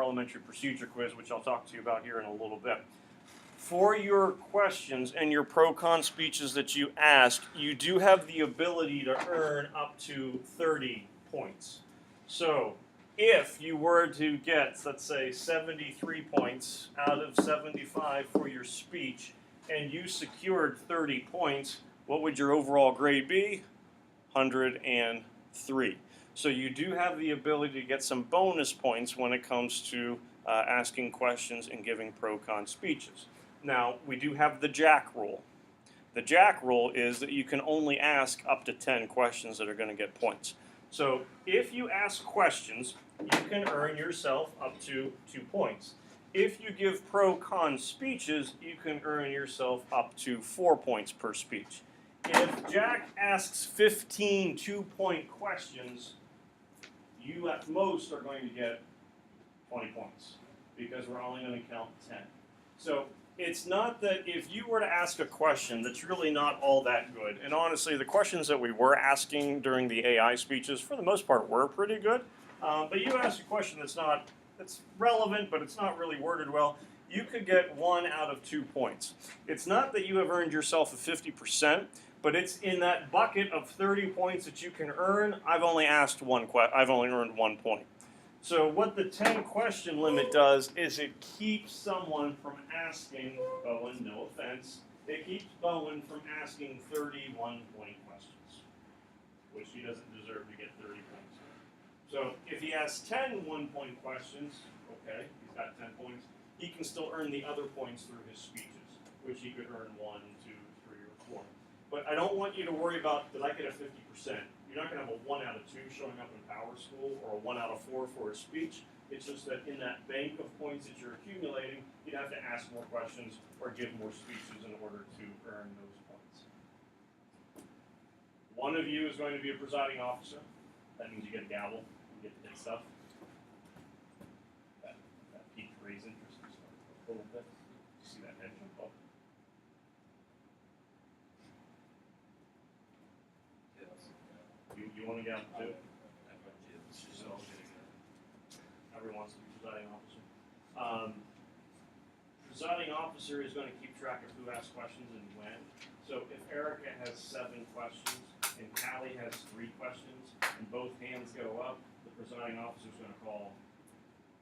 parliamentary procedure quiz, which I'll talk to you about here in a little bit. For your questions and your pro-con speeches that you ask, you do have the ability to earn up to 30 points. So if you were to get, let's say, 73 points out of 75 for your speech, and you secured 30 points, what would your overall grade be? 103. So you do have the ability to get some bonus points when it comes to asking questions and giving pro-con speeches. Now, we do have the Jack rule. The Jack rule is that you can only ask up to 10 questions that are going to get points. So if you ask questions, you can earn yourself up to 2 points. If you give pro-con speeches, you can earn yourself up to 4 points per speech. If Jack asks 15 2-point questions, you at most are going to get 20 points because we're only going to count 10. So it's not that if you were to ask a question that's really not all that good, and honestly, the questions that we were asking during the AI speeches, for the most part, were pretty good. But you ask a question that's relevant, but it's not really worded well, you could get 1 out of 2 points. It's not that you have earned yourself a 50%, but it's in that bucket of 30 points that you can earn. I've only earned 1 point. So what the 10 question limit does is it keeps someone from asking, Bowen, no offense, it keeps Bowen from asking 31 point questions, which he doesn't deserve to get 30 points. So if he asks 10 1-point questions, okay, he's got 10 points, he can still earn the other points through his speeches, which he could earn 1, 2, 3, or 4. But I don't want you to worry about, did I get a 50%? You're not going to have a 1 out of 2 showing up in Power School or a 1 out of 4 for a speech. It's just that in that bank of points that you're accumulating, you'd have to ask more questions or give more speeches in order to earn those points. One of you is going to be a presiding officer. That means you get a gavel, you get to hit stuff. That piqued Ray's interest a little bit. You see that head jump up? You want to get out too? So, everyone wants to be presiding officer. Presiding officer is going to keep track of who asks questions and when. So if Erica has 7 questions and Callie has 3 questions and both hands go up, the presiding officer is going to call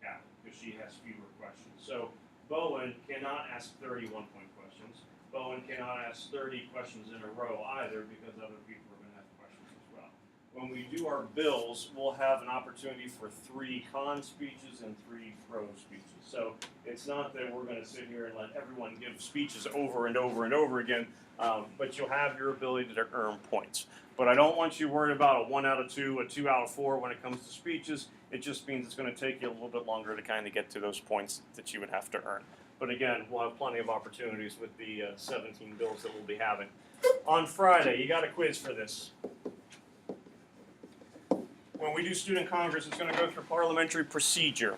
Callie because she has fewer questions. So Bowen cannot ask 31 point questions. Bowen cannot ask 30 questions in a row either because other people are going to have questions as well. When we do our bills, we'll have an opportunity for 3 con speeches and 3 pro speeches. So it's not that we're going to sit here and let everyone give speeches over and over and over again, but you'll have your ability to earn points. But I don't want you worried about a 1 out of 2, a 2 out of 4 when it comes to speeches. It just means it's going to take you a little bit longer to kind of get to those points that you would have to earn. But again, we'll have plenty of opportunities with the 17 bills that we'll be having. On Friday, you got a quiz for this. When we do Student Congress, it's going to go through parliamentary procedure.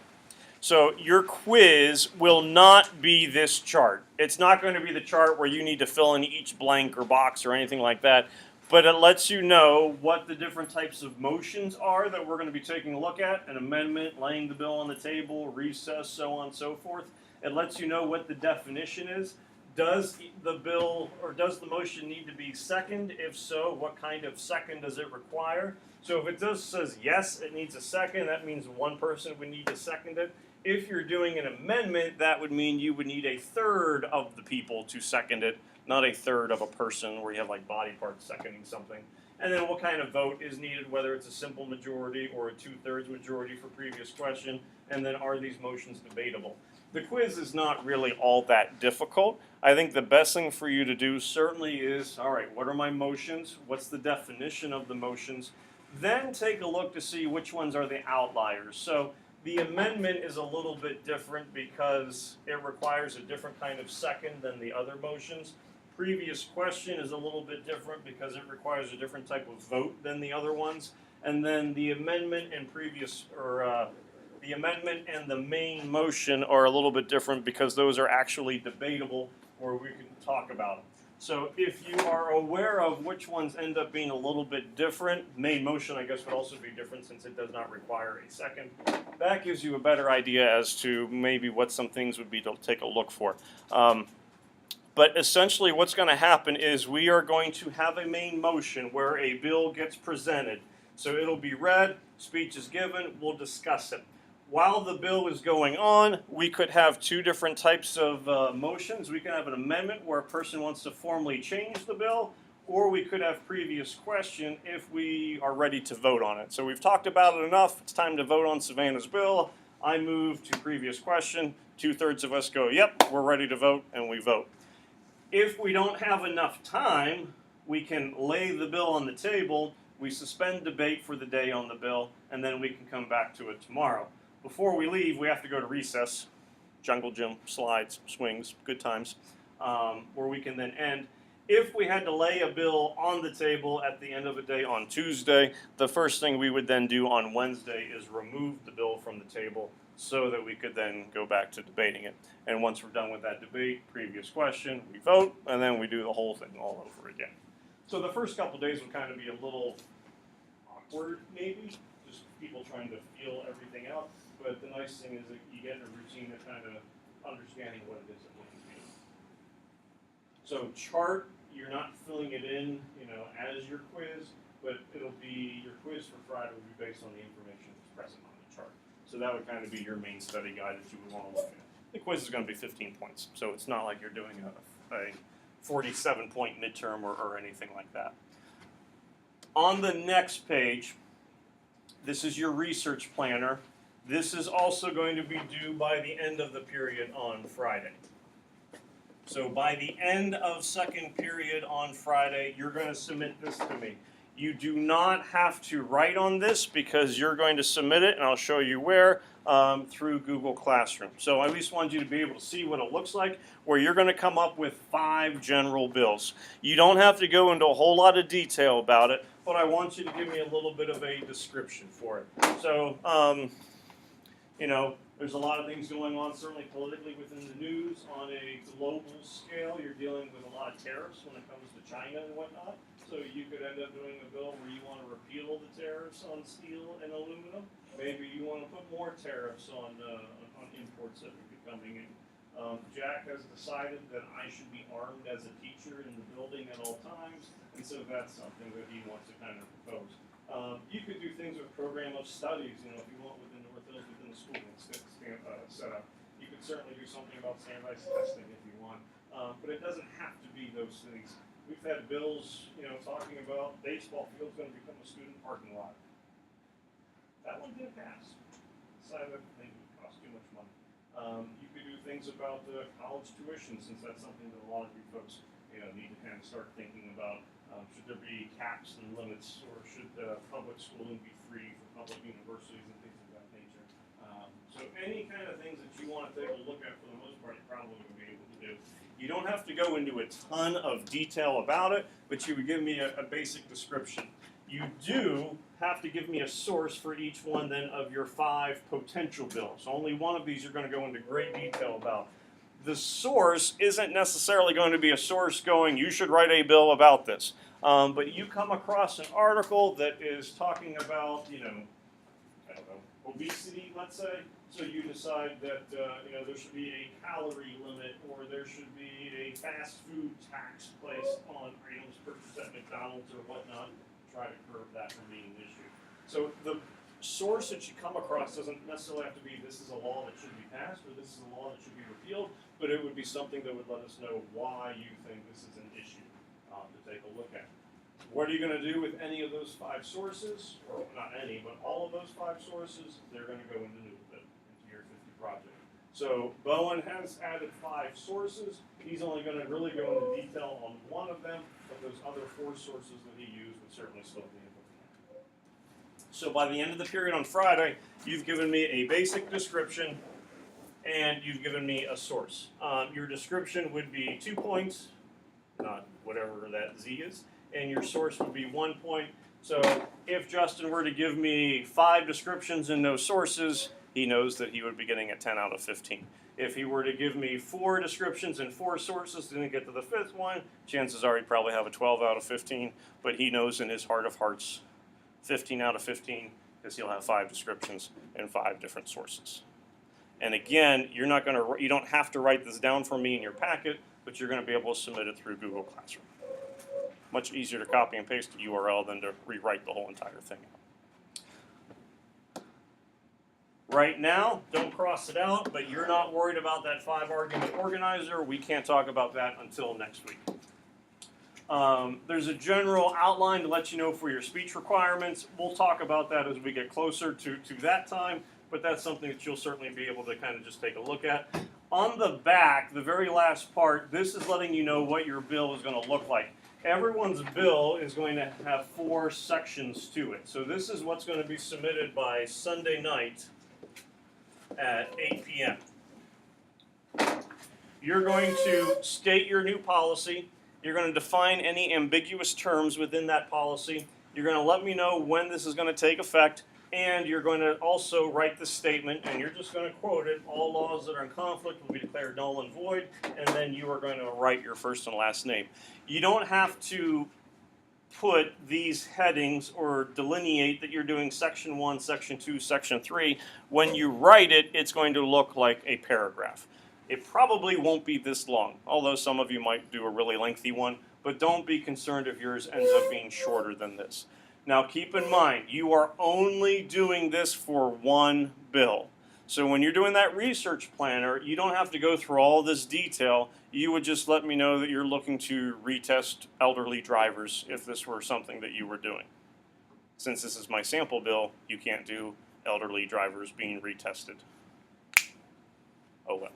So your quiz will not be this chart. It's not going to be the chart where you need to fill in each blank or box or anything like that. But it lets you know what the different types of motions are that we're going to be taking a look at. An amendment, laying the bill on the table, recess, so on and so forth. It lets you know what the definition is. Does the bill or does the motion need to be second? If so, what kind of second does it require? So if it says yes, it needs a second, that means one person would need to second it. If you're doing an amendment, that would mean you would need a third of the people to second it, not a third of a person where you have like body parts seconding something. And then what kind of vote is needed, whether it's a simple majority or a 2/3 majority for previous question, and then are these motions debatable? The quiz is not really all that difficult. I think the best thing for you to do certainly is, all right, what are my motions? What's the definition of the motions? Then take a look to see which ones are the outliers. So the amendment is a little bit different because it requires a different kind of second than the other motions. Previous question is a little bit different because it requires a different type of vote than the other ones. And then the amendment and the amendment and the main motion are a little bit different because those are actually debatable or we can talk about them. So if you are aware of which ones end up being a little bit different, main motion I guess would also be different since it does not require a second. That gives you a better idea as to maybe what some things would be to take a look for. But essentially what's going to happen is we are going to have a main motion where a bill gets presented. So it'll be read, speech is given, we'll discuss it. While the bill is going on, we could have two different types of motions. We can have an amendment where a person wants to formally change the bill, or we could have previous question if we are ready to vote on it. So we've talked about it enough. It's time to vote on Savannah's bill. I move to previous question. 2/3 of us go, yep, we're ready to vote, and we vote. If we don't have enough time, we can lay the bill on the table, we suspend debate for the day on the bill, and then we can come back to it tomorrow. Before we leave, we have to go to recess, jungle gym, slides, swings, good times, where we can then end. If we had to lay a bill on the table at the end of the day on Tuesday, the first thing we would then do on Wednesday is remove the bill from the table so that we could then go back to debating it. And once we're done with that debate, previous question, we vote, and then we do the whole thing all over again. So the first couple of days would kind of be a little awkward, maybe, just people trying to feel everything out. But the nice thing is that you get a routine of kind of understanding what it is that we're doing. So chart, you're not filling it in, as your quiz, but it'll be, your quiz for Friday will be based on the information that's present on the chart. So that would kind of be your main study guide that you would want to look at. The quiz is going to be 15 points, so it's not like you're doing a 47-point midterm or anything like that. On the next page, this is your research planner. This is also going to be due by the end of the period on Friday. So by the end of second period on Friday, you're going to submit this to me. You do not have to write on this because you're going to submit it, and I'll show you where, through Google Classroom. So I at least want you to be able to see what it looks like, where you're going to come up with 5 general bills. You don't have to go into a whole lot of detail about it, but I want you to give me a little bit of a description for it. So, there's a lot of things going on, certainly politically within the news. On a global scale, you're dealing with a lot of tariffs when it comes to China and whatnot. So you could end up doing a bill where you want to repeal the tariffs on steel and aluminum. Maybe you want to put more tariffs on imports that would be coming in. Jack has decided that I should be armed as a teacher in the building at all times, and so that's something that he wants to kind of propose. You could do things with program of studies, if you want within North Hills, within the school set up. You could certainly do something about standardized testing if you want, but it doesn't have to be those things. We've had bills, talking about baseball field's going to become a student parking lot. That one didn't pass. Decided that they would cost too much money. You could do things about college tuition, since that's something that a lot of you folks, need to kind of start thinking about. Should there be caps and limits, or should public schooling be free for public universities and things of that nature? So any kind of things that you want to take a look at, for the most part, you're probably going to be able to do. You don't have to go into a ton of detail about it, but you would give me a basic description. You do have to give me a source for each one then of your 5 potential bills. Only one of these you're going to go into great detail about. The source isn't necessarily going to be a source going, you should write a bill about this. But you come across an article that is talking about, obesity, let's say. So you decide that there should be a calorie limit, or there should be a fast food tax placed on items purchased at McDonald's or whatnot, to try to curb that from being an issue. So the source that you come across doesn't necessarily have to be this is a law that should be passed or this is a law that should be repealed, but it would be something that would let us know why you think this is an issue to take a look at. What are you going to do with any of those 5 sources? Or not any, but all of those 5 sources, they're going to go into Noodlebit, into your 50 project. So Bowen has added 5 sources. He's only going to really go into detail on one of them, but those other 4 sources that he used would certainly still be able to. So by the end of the period on Friday, you've given me a basic description and you've given me a source. Your description would be 2 points, not whatever that Z is, and your source would be 1 point. So if Justin were to give me 5 descriptions and no sources, he knows that he would be getting a 10 out of 15. If he were to give me 4 descriptions and 4 sources, didn't get to the 5th one, chances are he'd probably have a 12 out of 15, but he knows in his heart of hearts 15 out of 15 because he'll have 5 descriptions and 5 different sources. And again, you don't have to write this down for me in your packet, but you're going to be able to submit it through Google Classroom. Much easier to copy and paste the URL than to rewrite the whole entire thing. Right now, don't cross it out, but you're not worried about that 5-argument organizer. We can't talk about that until next week. There's a general outline to let you know for your speech requirements. We'll talk about that as we get closer to that time, but that's something that you'll certainly be able to kind of just take a look at. On the back, the very last part, this is letting you know what your bill is going to look like. Everyone's bill is going to have 4 sections to it. So this is what's going to be submitted by Sunday night at 8 p.m. You're going to state your new policy. You're going to define any ambiguous terms within that policy. You're going to let me know when this is going to take effect, and you're going to also write the statement, and you're just going to quote it. All laws that are in conflict will be declared null and void, and then you are going to write your first and last name. You don't have to put these headings or delineate that you're doing section 1, section 2, section 3. When you write it, it's going to look like a paragraph. It probably won't be this long, although some of you might do a really lengthy one, but don't be concerned if yours ends up being shorter than this. Now keep in mind, you are only doing this for one bill. So when you're doing that research planner, you don't have to go through all this detail. You would just let me know that you're looking to retest elderly drivers if this were something that you were doing. Since this is my sample bill, you can't do elderly drivers being retested. Oh well.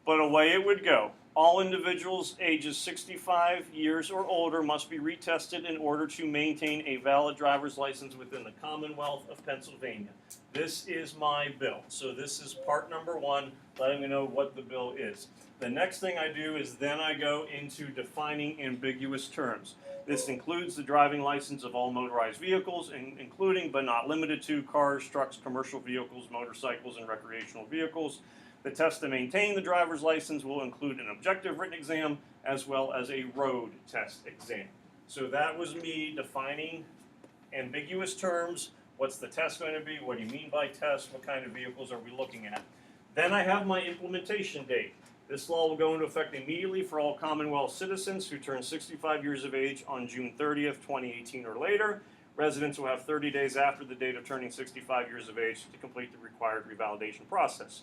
But away it would go. All individuals ages 65 years or older must be retested in order to maintain a valid driver's license within the Commonwealth of Pennsylvania. This is my bill. So this is part number 1, letting me know what the bill is. The next thing I do is then I go into defining ambiguous terms. This includes the driving license of all motorized vehicles, including but not limited to cars, trucks, commercial vehicles, motorcycles, and recreational vehicles. The test to maintain the driver's license will include an objective written exam as well as a road test exam. So that was me defining ambiguous terms. What's the test going to be? What do you mean by test? What kind of vehicles are we looking at? Then I have my implementation date. This law will go into effect immediately for all Commonwealth citizens who turn 65 years of age on June 30th, 2018 or later. Residents will have 30 days after the date of turning 65 years of age to complete the required revalidation process.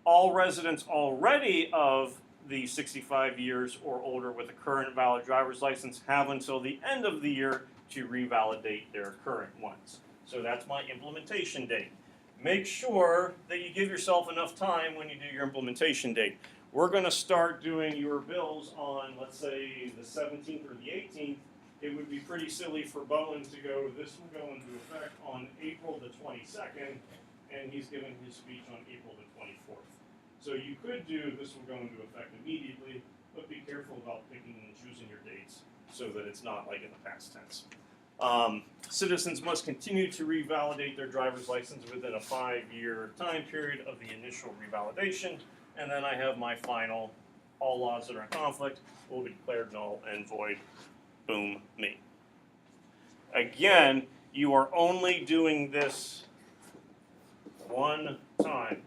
All residents already of the 65 years or older with a current valid driver's license have until the end of the year to revalidate their current ones. So that's my implementation date. Make sure that you give yourself enough time when you do your implementation date. We're going to start doing your bills on, let's say, the 17th or the 18th. It would be pretty silly for Bowen to go, this will go into effect on April the 22nd, and he's giving his speech on April the 24th. So you could do, this will go into effect immediately, but be careful about picking and choosing your dates so that it's not like in the past tense. Citizens must continue to revalidate their driver's license within a 5-year time period of the initial revalidation. And then I have my final, all laws that are in conflict will be declared null and void. Boom, me. Again, you are only doing this one time.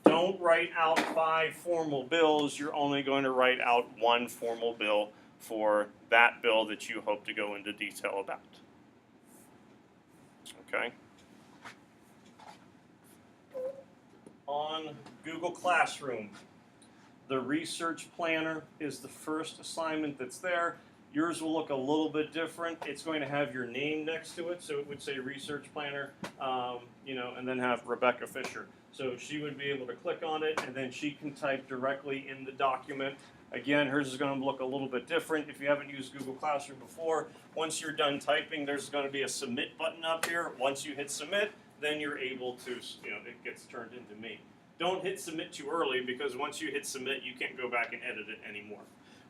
Don't write out 5 formal bills. You're only going to write out 1 formal bill for that bill that you hope to go into detail about. Okay? On Google Classroom, the research planner is the first assignment that's there. Yours will look a little bit different. It's going to have your name next to it, so it would say research planner, and then have Rebecca Fisher. So she would be able to click on it, and then she can type directly in the document. Again, hers is going to look a little bit different. If you haven't used Google Classroom before, once you're done typing, there's going to be a submit button up here. Once you hit submit, then you're able to, it gets turned into me. Don't hit submit too early, because once you hit submit, you can't go back and edit it anymore.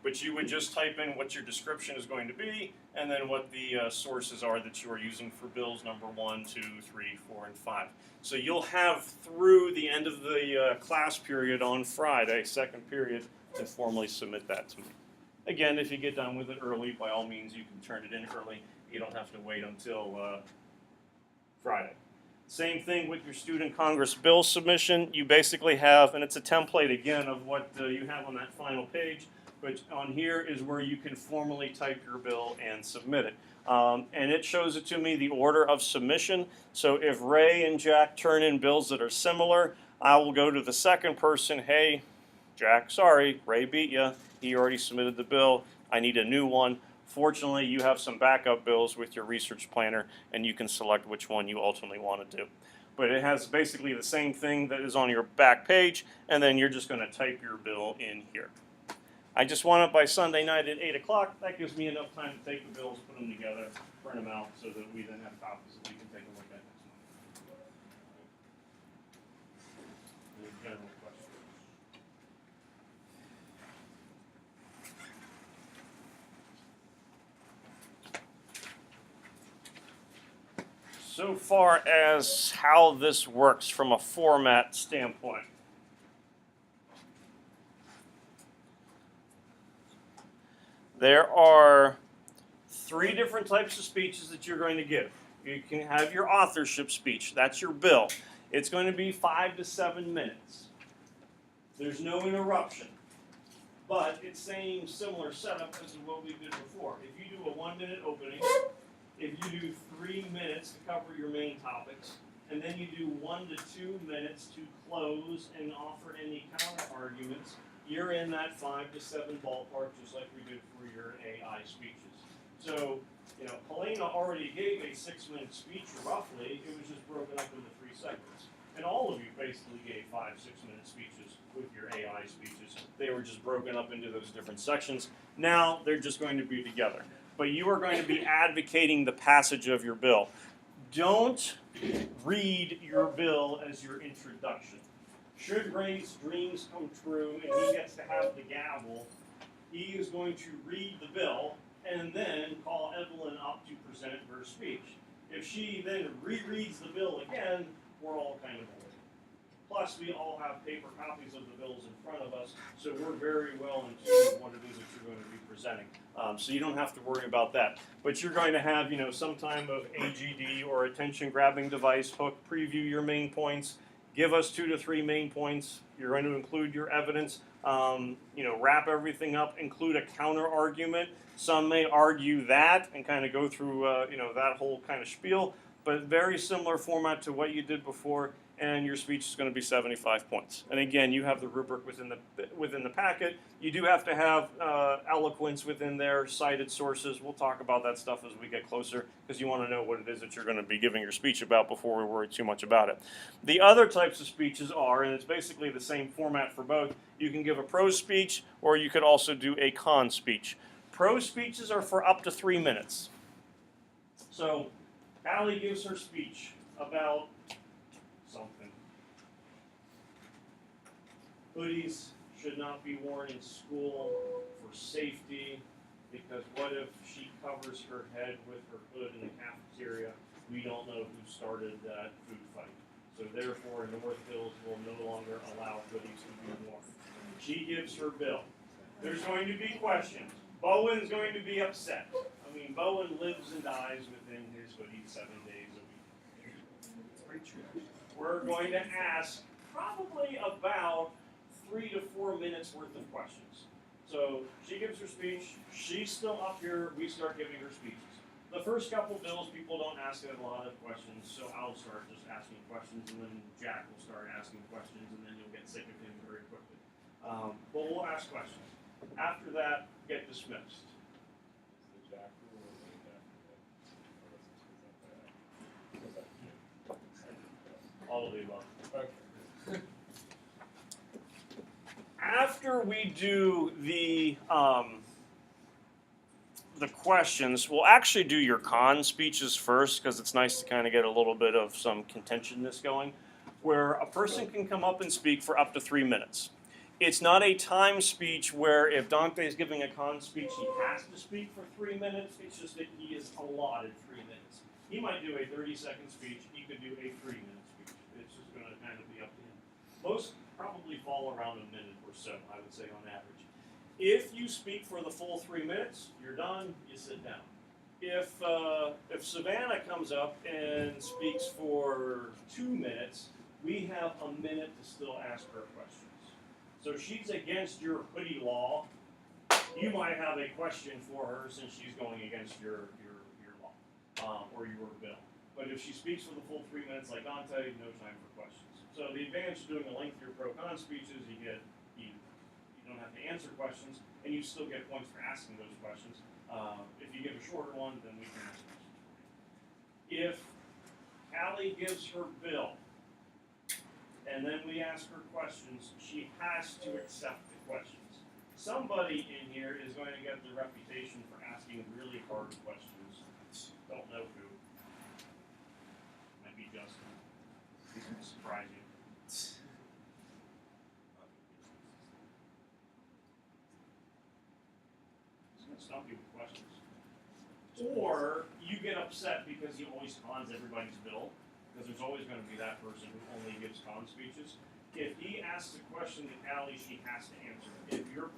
but you would just type in what your description is going to be, and then what the sources are that you are using for bills number 1, 2, 3, 4, and 5. So you'll have through the end of the class period on Friday, second period, to formally submit that to me. Again, if you get done with it early, by all means, you can turn it in early. You don't have to wait until Friday. Same thing with your student Congress bill submission. You basically have, and it's a template again of what you have on that final page, but on here is where you can formally type your bill and submit it. And it shows it to me the order of submission. So if Ray and Jack turn in bills that are similar, I will go to the second person, hey, Jack, sorry, Ray beat you. He already submitted the bill. I need a new one. Fortunately, you have some backup bills with your research planner, and you can select which one you ultimately want to do. But it has basically the same thing that is on your back page, and then you're just going to type your bill in here. I just want it by Sunday night at 8 o'clock. That gives me enough time to take the bills, put them together, print them out, so that we then have copies that we can take a look at next month. Any general questions? So far as how this works from a format standpoint. There are 3 different types of speeches that you're going to give. You can have your authorship speech. That's your bill. It's going to be 5 to 7 minutes. There's no interruption. But it's same similar setup as what we did before. If you do a 1-minute opening, if you do 3 minutes to cover your main topics, and then you do 1 to 2 minutes to close and offer any counter arguments, you're in that 5 to 7 ballpark, just like we did for your AI speeches. So, Helena already gave a 6-minute speech roughly. It was just broken up into 3 segments. And all of you basically gave 5 6-minute speeches with your AI speeches. They were just broken up into those different sections. Now they're just going to be together. But you are going to be advocating the passage of your bill. Don't read your bill as your introduction. Should Ray's dreams come true and he gets to have the gavel, he is going to read the bill and then call Evelyn up to present her speech. If she then rereads the bill again, we're all kind of bored. Plus, we all have paper copies of the bills in front of us, so we're very well in tune with what it is that you're going to be presenting. So you don't have to worry about that. But you're going to have, some time of AGD or attention-grabbing device hook, preview your main points, give us 2 to 3 main points. You're going to include your evidence, wrap everything up, include a counter argument. Some may argue that and kind of go through, that whole kind of spiel, but very similar format to what you did before. And your speech is going to be 75 points. And again, you have the rubric within the packet. You do have to have eloquence within there, cited sources. We'll talk about that stuff as we get closer, because you want to know what it is that you're going to be giving your speech about before we worry too much about it. The other types of speeches are, and it's basically the same format for both, you can give a prose speech, or you could also do a con speech. Prose speeches are for up to 3 minutes. So Allie gives her speech about something. Hoodies should not be worn in school for safety, because what if she covers her head with her hood in the cafeteria? We don't know who started that food fight. So therefore, North Hills will no longer allow hoodies to be worn. She gives her bill. There's going to be questions. Bowen's going to be upset. Bowen lives and dies within his hoodie 7 days a week. We're going to ask probably about 3 to 4 minutes worth of questions. So she gives her speech, she's still up here, we start giving her speeches. The first couple bills, people don't ask a lot of questions, so I'll start just asking questions, and then Jack will start asking questions, and then you'll get sick of him very quickly. But we'll ask questions. After that, get dismissed. All of the above. Okay. After we do the questions, we'll actually do your con speeches first, because it's nice to kind of get a little bit of some contentiousness going, where a person can come up and speak for up to 3 minutes. It's not a time speech where if Dante is giving a con speech, he has to speak for 3 minutes. It's just that he is allotted 3 minutes. He might do a 30-second speech. He could do a 3-minute speech. It's just going to kind of be up to him. Most probably fall around a minute or so, I would say, on average. If you speak for the full 3 minutes, you're done. You sit down. If Savannah comes up and speaks for 2 minutes, we have a minute to still ask her questions. So she's against your hoodie law. You might have a question for her since she's going against your law or your bill. But if she speaks for the full 3 minutes, like Dante, no time for questions. So the advantage of doing a lengthier pro-con speech is you don't have to answer questions, and you still get points for asking those questions. If you give a shorter one, then we can ask questions for you. If Callie gives her bill, and then we ask her questions, she has to accept the questions. Somebody in here is going to get the reputation for asking really hard questions. Don't know who. Might be Justin. He's going to surprise you. He's going to stump you with questions. Or you get upset because he always cons everybody's bill. Because there's always going to be that person who only gives con speeches. If he asks a question to Callie, she has to answer it. If you're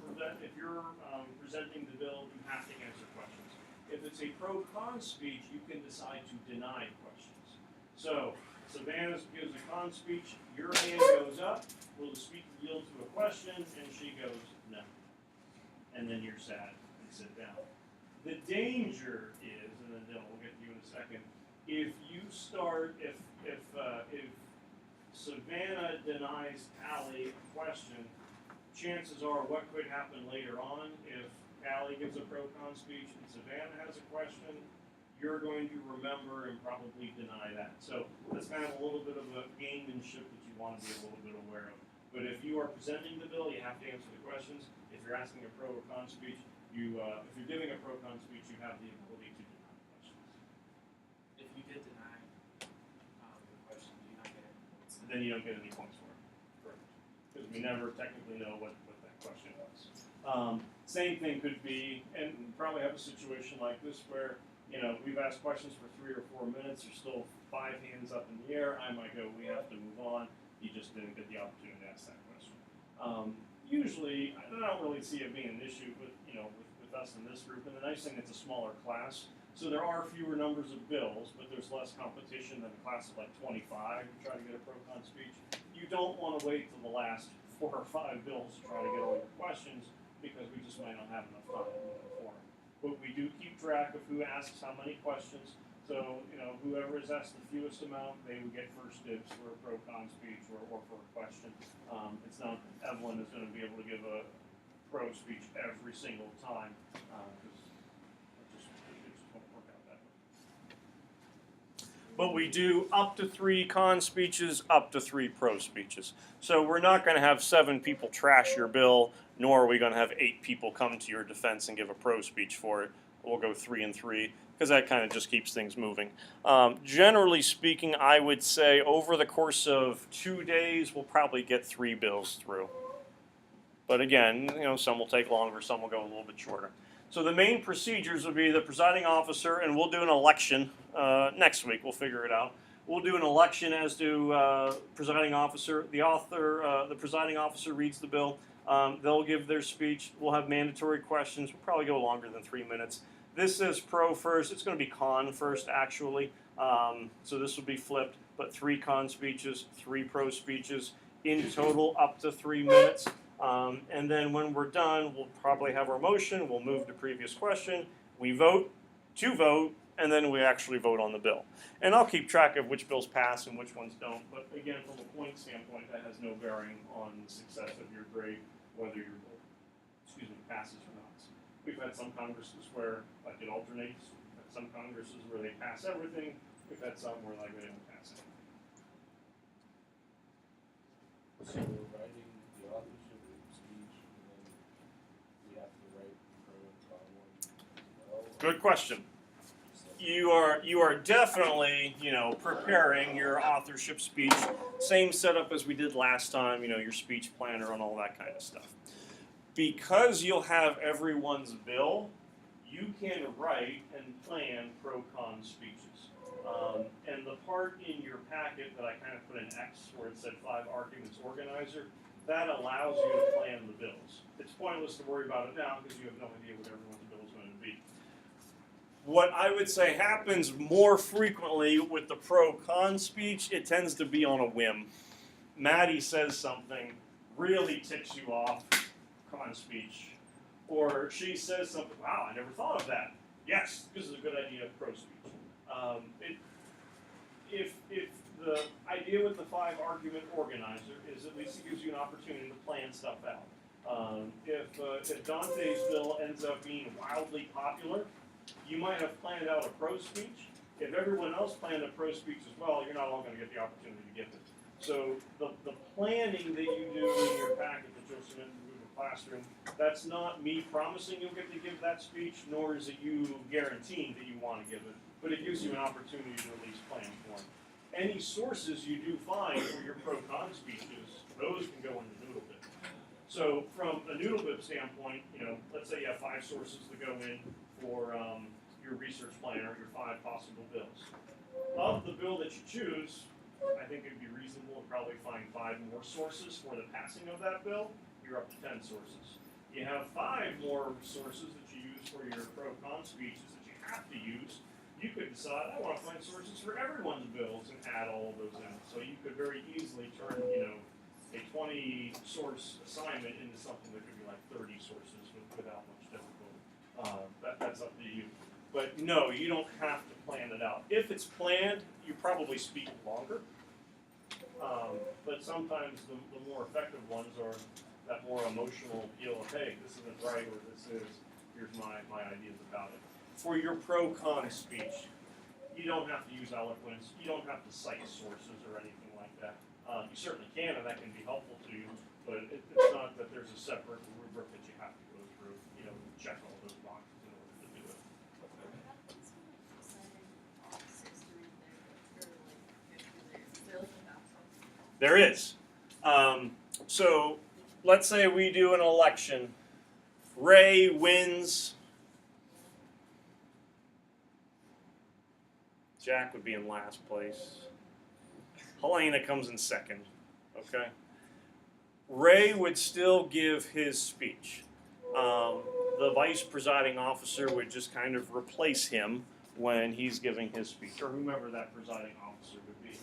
presenting the bill, you have to answer questions. If it's a pro-con speech, you can decide to deny questions. So, Savannah gives a con speech, your hand goes up, will the speaker yield to a question, and she goes, no. And then you're sad and sit down. The danger is, and then Dylan, we'll get to you in a second, if Savannah denies Callie a question, chances are what could happen later on if Callie gives a pro-con speech and Savannah has a question, you're going to remember and probably deny that. So that's kind of a little bit of a gamemanship that you want to be a little bit aware of. But if you are presenting the bill, you have to answer the questions. If you're asking a pro or con speech, if you're giving a pro-con speech, you have the ability to deny questions. If you did deny the question, do you not get any points? Then you don't get any points for it. Correct. Because we never technically know what that question was. Same thing could be, and we probably have a situation like this where, we've asked questions for 3 or 4 minutes, there's still 5 hands up in the air, I might go, we have to move on, you just didn't get the opportunity to ask that question. Usually, I don't really see it being an issue with us in this group, and the nice thing, it's a smaller class, so there are fewer numbers of bills, but there's less competition than a class of like 25 to try to get a pro-con speech. You don't want to wait till the last 4 or 5 bills to try to get all your questions, because we just might not have enough time to move forward. But we do keep track of who asks how many questions, so whoever has asked the fewest amount, they would get first dibs for a pro-con speech or for a question. It's not Evelyn is going to be able to give a pro speech every single time, because it just won't work out that way. But we do up to 3 con speeches, up to 3 pro speeches. So we're not going to have 7 people trash your bill, nor are we going to have 8 people come to your defense and give a pro speech for it. We'll go 3 and 3, because that kind of just keeps things moving. Generally speaking, I would say over the course of 2 days, we'll probably get 3 bills through. But again, some will take longer, some will go a little bit shorter. So the main procedures will be the presiding officer, and we'll do an election next week. We'll figure it out. We'll do an election as to presiding officer. The presiding officer reads the bill. They'll give their speech. We'll have mandatory questions. We'll probably go longer than 3 minutes. This says pro first. It's going to be con first, actually. So this will be flipped, but 3 con speeches, 3 pro speeches. In total, up to 3 minutes. And then when we're done, we'll probably have our motion. We'll move to previous question. We vote, and then we actually vote on the bill. And I'll keep track of which bills pass and which ones don't. But again, from a point standpoint, that has no bearing on the success of your grade, whether your bill, passes or not. We've had some Congresses where it alternates. We've had some Congresses where they pass everything. We've had some where they don't pass anything. So we're writing the authorship of the speech, and then we have to write pro and con one as well. Good question. Just like you are definitely, preparing your authorship speech. Same setup as we did last time, your speech planner and all that kind of stuff. Because you'll have everyone's bill, you can write and plan pro-con speeches. And the part in your packet that I kind of put an X where it said 5 arguments organizer, that allows you to plan the bills. It's pointless to worry about it now because you have no idea what everyone's bill is going to be. What I would say happens more frequently with the pro-con speech, it tends to be on a whim. Maddie says something, really ticks you off, con speech. Or she says something, wow, I never thought of that. Yes, this is a good idea, pro speech. If the idea with the 5 argument organizer is at least it gives you an opportunity to plan stuff out. If Dante's bill ends up being wildly popular, you might have planned out a pro speech. If everyone else planned a pro speech as well, you're not all going to get the opportunity to give it. So the planning that you do in your packet that you'll submit to Google Classroom, that's not me promising you'll get to give that speech, nor is it you guaranteeing that you want to give it, but it gives you an opportunity to at least plan for it. Any sources you do find for your pro-con speeches, those can go into Noodlebib. So from a Noodlebib standpoint, let's say you have 5 sources to go in for your research planner, your 5 possible bills. Of the bill that you choose, I think it'd be reasonable to probably find 5 more sources for the passing of that bill. You're up to 10 sources. You have 5 more sources that you use for your pro-con speeches that you have to use. You could decide, I want to find sources for everyone's bills and add all of those in. So you could very easily turn, a 20 source assignment into something that could be like 30 sources without much difficulty. That's up to you. But no, you don't have to plan it out. If it's planned, you probably speak longer. But sometimes the more effective ones are that more emotional appeal of, hey, this isn't right, or here's my ideas about it. For your pro-con speech, you don't have to use eloquence, you don't have to cite sources or anything like that. You certainly can, and that can be helpful to you, but it's not that there's a separate rubric that you have to go through, check all those boxes in order to do it. There is. So let's say we do an election. Ray wins. Jack would be in last place. Helena comes in second. Okay. Ray would still give his speech. The vice presiding officer would just kind of replace him when he's giving his speech, or whomever that presiding officer would be.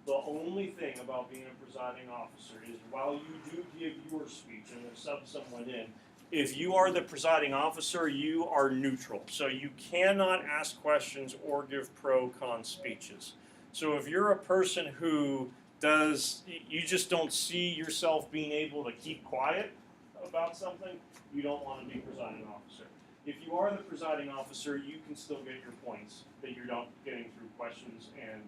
The only thing about being a presiding officer is while you do give your speech and will sub someone in, if you are the presiding officer, you are neutral. So you cannot ask questions or give pro-con speeches. So if you're a person who you just don't see yourself being able to keep quiet about something, you don't want to be presiding officer. If you are the presiding officer, you can still get your points that you're not getting through questions and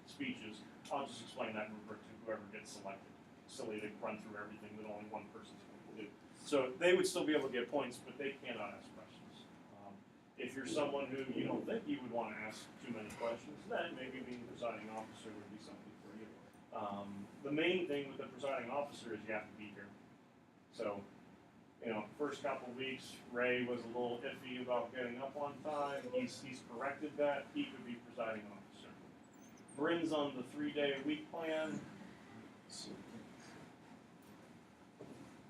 speeches. I'll just explain that rubric to whoever gets selected. Silly to run through everything that only one person's going to do. So they would still be able to get points, but they cannot ask questions. If you're someone who you don't think you would want to ask too many questions, then maybe being the presiding officer would be something for you. The main thing with the presiding officer is you have to be here. So, first couple of weeks, Ray was a little iffy about getting up on time. He's corrected that. He could be presiding officer. Bryn's on the 3-day-a-week plan.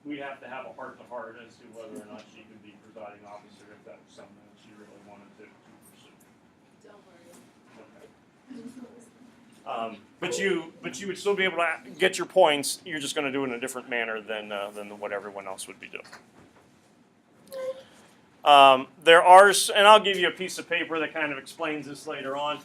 We'd have to have a heart-to-heart as to whether or not she could be presiding officer if that was something that she really wanted to pursue. Don't worry. Okay. But you would still be able to get your points. You're just going to do it in a different manner than what everyone else would be doing. There are, and I'll give you a piece of paper that kind of explains this later on.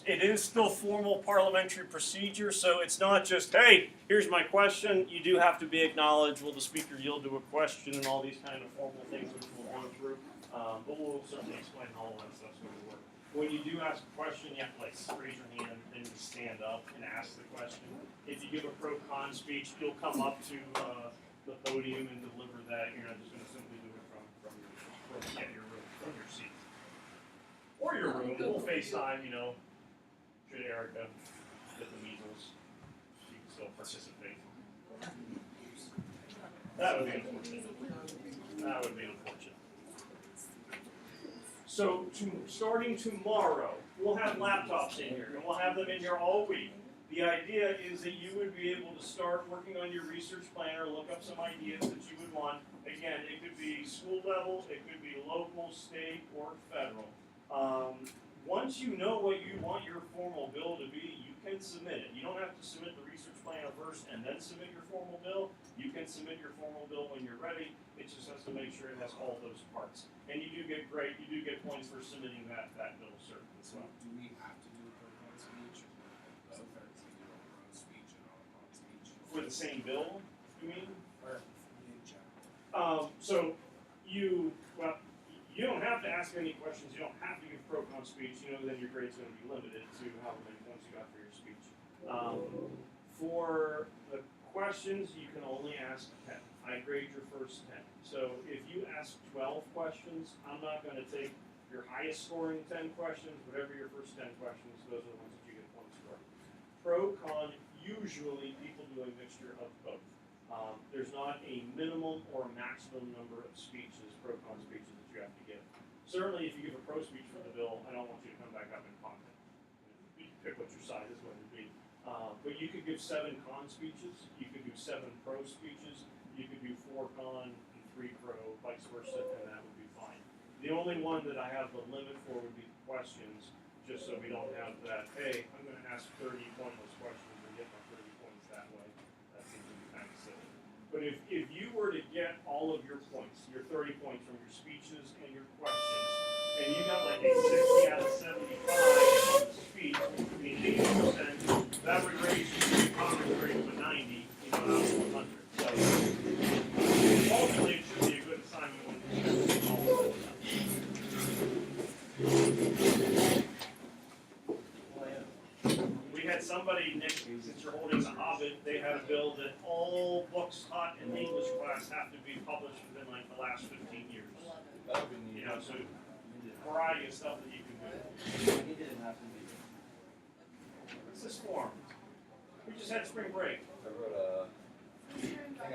It is still formal parliamentary procedure, so it's not just, hey, here's my question. You do have to be acknowledged. Will the speaker yield to a question and all these kind of formal things which we'll go through. But we'll certainly explain how all that stuff's going to work. When you do ask a question, you have to raise your hand and stand up and ask the question. If you give a pro-con speech, you'll come up to the podium and deliver that. You're not just going to simply do it from your seat. or your room. We'll FaceTime, you know, should Erica get the measles, she can still participate. That would be unfortunate. That would be unfortunate. So, starting tomorrow, we'll have laptops in here, and we'll have them in here all week. The idea is that you would be able to start working on your research planner, look up some ideas that you would want. Again, it could be school level, it could be local, state, or federal. Once you know what you want your formal bill to be, you can submit it. You don't have to submit the research planner first and then submit your formal bill. You can submit your formal bill when you're ready. It just has to make sure it has all those parts. And you do get points for submitting that bill cert as well. Do we have to do a pro speech, or both, or can we do a pro speech and a con speech? For the same bill, you mean? Or in general? You don't have to ask any questions. You don't have to give pro-con speech. You know, then your grade's going to be limited to however many points you got for your speech. For the questions, you can only ask 10. I grade your first 10. So if you ask 12 questions, I'm not going to take your highest scoring 10 questions. Whatever your first 10 questions, those are the ones that you get points for. Pro-con, usually people do a mixture of both. There's not a minimum or a maximum number of speeches, pro-con speeches, that you have to give. Certainly, if you give a pro speech for the bill, I don't want you to come back up and con it. You can pick what your side is going to be. But you could give 7 con speeches, you could do 7 pro speeches, you could do 4 con and 3 pro, vice versa, and that would be fine. The only one that I have the limit for would be questions, just so we don't have that, hey, I'm going to ask 30 pointless questions and get my 30 points that way. That seems to be kind of silly. But if you were to get all of your points, your 30 points from your speeches and your questions, and you got like a 60 out of 75 on the speech, which would be 80%, that would raise your common grade to 90, you know, out of 100. So, ultimately, it should be a good assignment when you're all of We had somebody, Nick, since you're holding the Hobbit, they had a bill that all books taught in the English class have to be published within like the last 15 years. That would be neat. You know, so variety of stuff that you can do. He didn't have to be. What's this form? We just had spring break. I wrote a thing I